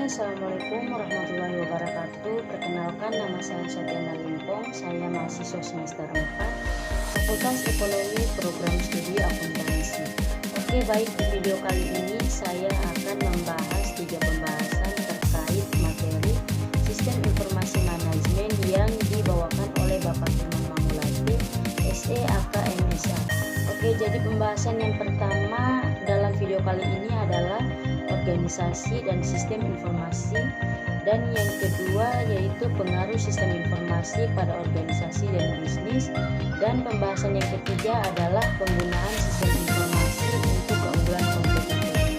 Assalamualaikum warahmatullahi wabarakatuh. Perkenalkan, nama saya Satyana Limpong. Saya mahasiswa semester 4 Fakultas Ekonomi Program Studi Akuntansi. Oke, baik, di video kali ini saya akan membahas 3 pembahasan terkait materi Sistem Informasi Manajemen yang dibawakan oleh Bapak Firman Mamulati, SE AK MSA. Oke, jadi pembahasan yang pertama dalam video kali ini adalah organisasi dan sistem informasi, dan yang kedua yaitu pengaruh sistem informasi pada organisasi dan bisnis, dan pembahasan yang ketiga adalah penggunaan sistem informasi untuk keunggulan kompetitif.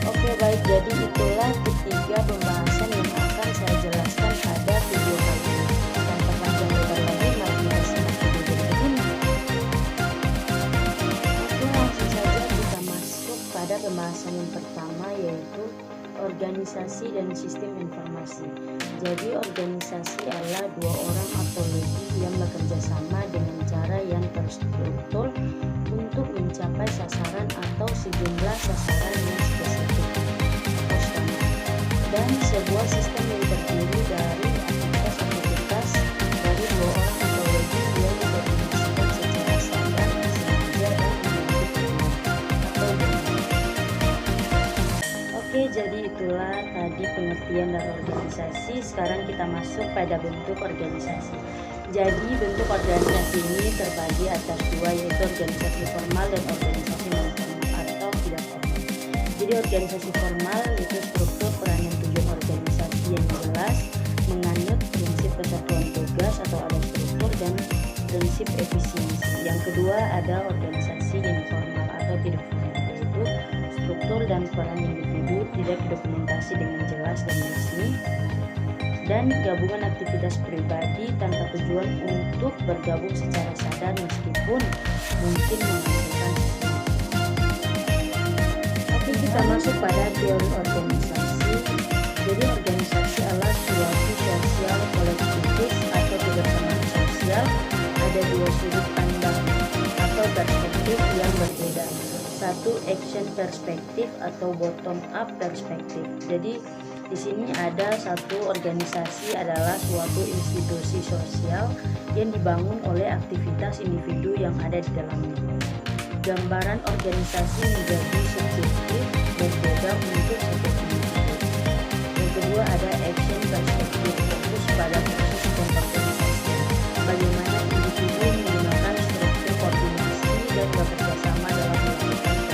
Oke, baik, jadi itulah ketiga pembahasan yang akan saya jelaskan pada video kali ini. Tanpa panjang lebar lagi, mari kita simak video berikut ini. Oke, langsung saja kita masuk pada pembahasan yang pertama, yaitu organisasi dan sistem informasi. Jadi organisasi adalah 2 orang atau lebih yang bekerja sama dengan cara yang terstruktur untuk mencapai sasaran atau sejumlah sasaran yang spesifik. Dan sebuah sistem yang terdiri dari aktivitas-aktivitas dari 2 orang atau lebih yang dikoordinasikan secara sadar, sengaja, dan atau Oke, jadi itulah tadi pengertian dari organisasi. Sekarang kita masuk pada bentuk organisasi. Jadi bentuk organisasi ini terbagi atas 2, yaitu organisasi formal dan organisasi non formal atau tidak formal. Jadi organisasi formal itu struktur, peranan, tujuan organisasi yang jelas, menganut prinsip kesatuan tugas atau ada struktur, dan prinsip efisiensi. Yang kedua ada organisasi informal atau tidak formal, yaitu struktur dan peran individu tidak didokumentasi dengan jelas dan resmi, dan gabungan aktivitas pribadi tanpa tujuan untuk bergabung secara sadar meskipun mungkin menghasilkan sesuatu. Oke, kita masuk pada teori organisasi. Jadi organisasi adalah suatu sosial kolektivis atau kebersamaan sosial. Ada 2 sudut pandang atau perspektif yang berbeda. Satu, action perspektif atau bottom up perspektif. Jadi di sini ada satu organisasi adalah suatu institusi sosial yang dibangun oleh aktivitas individu yang ada di dalamnya. Gambaran organisasi menjadi subjektif berbeda untuk setiap individu. Yang kedua ada action perspektif, fokus pada proses organisasi. Bagaimana individu menggunakan struktur koordinasi dan bekerja sama dalam melakukan pekerjaan.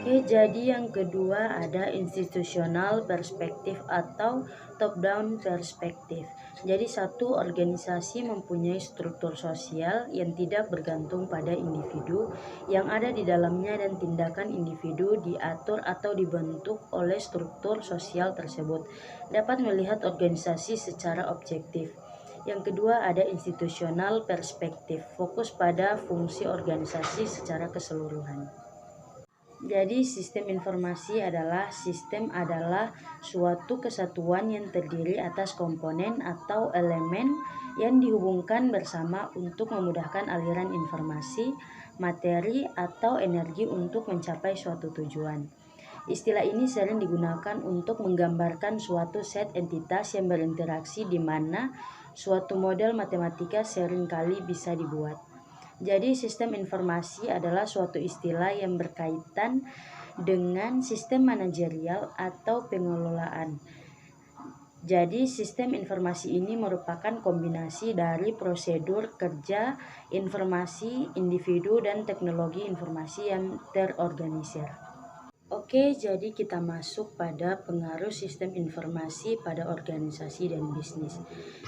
Oke, jadi yang kedua ada institusional perspektif atau top-down perspektif. Jadi satu organisasi mempunyai struktur sosial yang tidak bergantung pada individu yang ada di dalamnya, dan tindakan individu diatur atau dibentuk oleh struktur sosial tersebut. Dapat melihat organisasi secara objektif. Yang kedua ada institusional perspektif, fokus pada fungsi organisasi secara keseluruhan. Jadi sistem informasi adalah suatu kesatuan yang terdiri atas komponen atau elemen yang dihubungkan bersama untuk memudahkan aliran informasi, materi, atau energi untuk mencapai suatu tujuan. Istilah ini sering digunakan untuk menggambarkan suatu set entitas yang berinteraksi di mana suatu model matematika seringkali bisa dibuat. Jadi sistem informasi adalah suatu istilah yang berkaitan dengan sistem manajerial atau pengelolaan. Jadi sistem informasi ini merupakan kombinasi dari prosedur kerja informasi, individu, dan teknologi informasi yang terorganisir. Oke, jadi kita masuk pada pengaruh sistem informasi pada organisasi dan bisnis.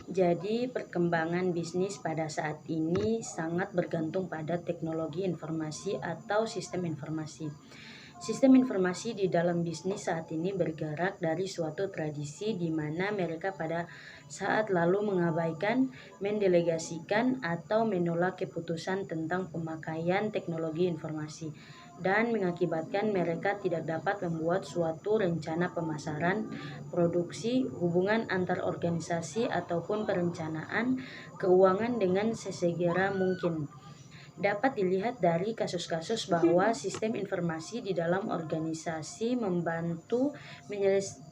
Jadi perkembangan bisnis pada saat ini sangat bergantung pada teknologi informasi atau sistem informasi. Sistem informasi di dalam bisnis saat ini bergerak dari suatu tradisi di mana mereka pada saat lalu mengabaikan, mendelegasikan, atau menolak keputusan tentang pemakaian teknologi informasi, dan mengakibatkan mereka tidak dapat membuat suatu rencana pemasaran, produksi, hubungan antar organisasi, ataupun perencanaan keuangan dengan sesegera mungkin. Dapat dilihat dari kasus-kasus bahwa sistem informasi di dalam organisasi membantu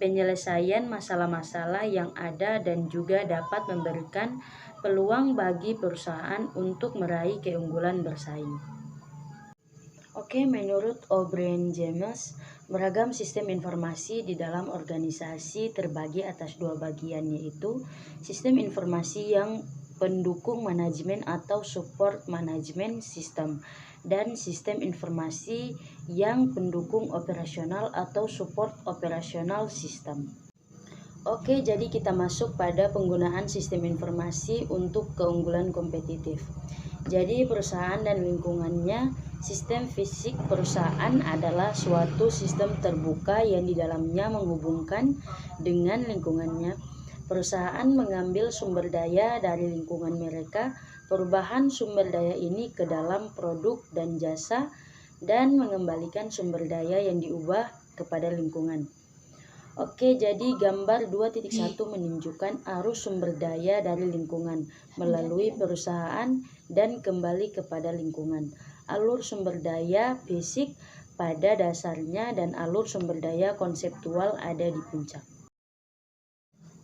penyelesaian masalah-masalah yang ada dan juga dapat memberikan peluang bagi perusahaan untuk meraih keunggulan bersaing. Oke, menurut O'Brien James, beragam sistem informasi di dalam organisasi terbagi atas dua bagian, yaitu sistem informasi yang pendukung manajemen atau support management system, dan sistem informasi yang pendukung operasional atau support operational system. Oke, jadi kita masuk pada penggunaan sistem informasi untuk keunggulan kompetitif. Jadi perusahaan dan lingkungannya, sistem fisik perusahaan adalah suatu sistem terbuka yang di dalamnya menghubungkan dengan lingkungannya. Perusahaan mengambil sumber daya dari lingkungan mereka, perubahan sumber daya ini ke dalam produk dan jasa, dan mengembalikan sumber daya yang diubah kepada lingkungan. Oke, jadi gambar 2.1 menunjukkan arus sumber daya dari lingkungan melalui perusahaan dan kembali kepada lingkungan. Alur sumber daya fisik pada dasarnya dan alur sumber daya konseptual ada di puncak.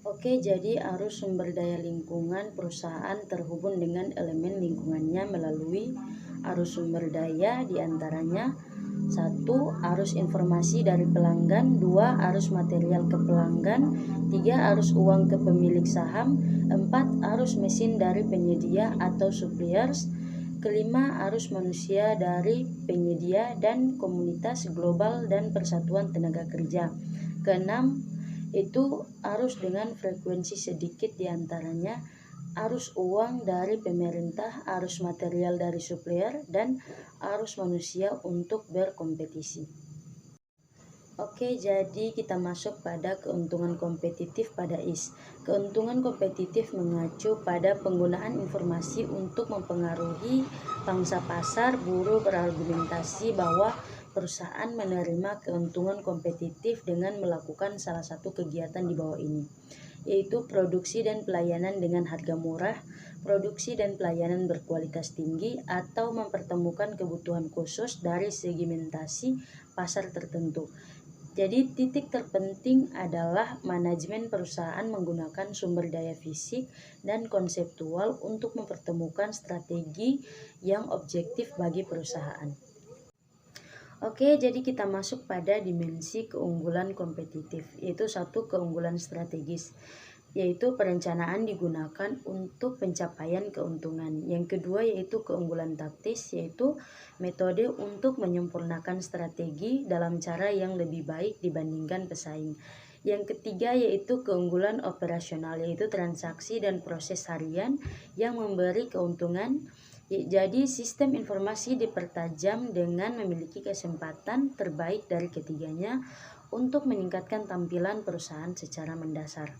Oke, jadi arus sumber daya lingkungan perusahaan terhubung dengan elemen lingkungannya melalui arus sumber daya, diantaranya 1. Arus informasi dari pelanggan, 2. Arus material ke pelanggan, 3. Arus uang ke pemilik saham, 4. Arus mesin dari penyedia atau suppliers, kelima, arus manusia dari penyedia dan komunitas global dan persatuan tenaga kerja, keenam, itu arus dengan frekuensi sedikit, diantaranya arus uang dari pemerintah, arus material dari supplier, dan arus manusia untuk berkompetisi. Oke, jadi kita masuk pada keuntungan kompetitif pada IS. Keuntungan kompetitif mengacu pada penggunaan informasi untuk mempengaruhi pangsa pasar. Buruh berargumentasi bahwa perusahaan menerima keuntungan kompetitif dengan melakukan salah satu kegiatan di bawah ini, yaitu produksi dan pelayanan dengan harga murah, produksi dan pelayanan berkualitas tinggi, atau mempertemukan kebutuhan khusus dari segmentasi pasar tertentu. Jadi titik terpenting adalah manajemen perusahaan menggunakan sumber daya fisik dan konseptual untuk mempertemukan strategi yang objektif bagi perusahaan. Oke, jadi kita masuk pada dimensi keunggulan kompetitif, yaitu satu, keunggulan strategis, yaitu perencanaan digunakan untuk pencapaian keuntungan. Yang kedua yaitu keunggulan taktis, yaitu metode untuk menyempurnakan strategi dalam cara yang lebih baik dibandingkan pesaing. Yang ketiga yaitu keunggulan operasional, yaitu transaksi dan proses harian yang memberi keuntungan. Jadi sistem informasi dipertajam dengan memiliki kesempatan terbaik dari ketiganya untuk meningkatkan tampilan perusahaan secara mendasar.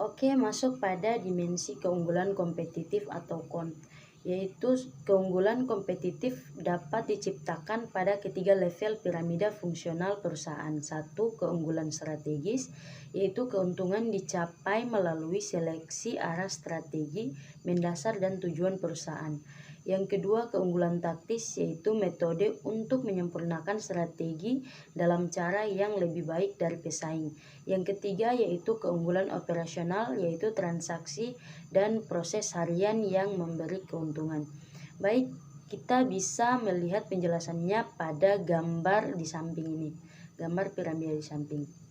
Oke, masuk pada dimensi keunggulan kompetitif atau KON, yaitu keunggulan kompetitif dapat diciptakan pada ketiga level piramida fungsional perusahaan. Satu, keunggulan strategis, yaitu keuntungan dicapai melalui seleksi arah strategi, mendasar dan tujuan perusahaan. Yang kedua, keunggulan taktis, yaitu metode untuk menyempurnakan strategi dalam cara yang lebih baik dari pesaing. Yang ketiga yaitu keunggulan operasional, yaitu transaksi dan proses harian yang memberi keuntungan. Baik, kita bisa melihat penjelasannya pada gambar di samping ini, gambar piramida di samping.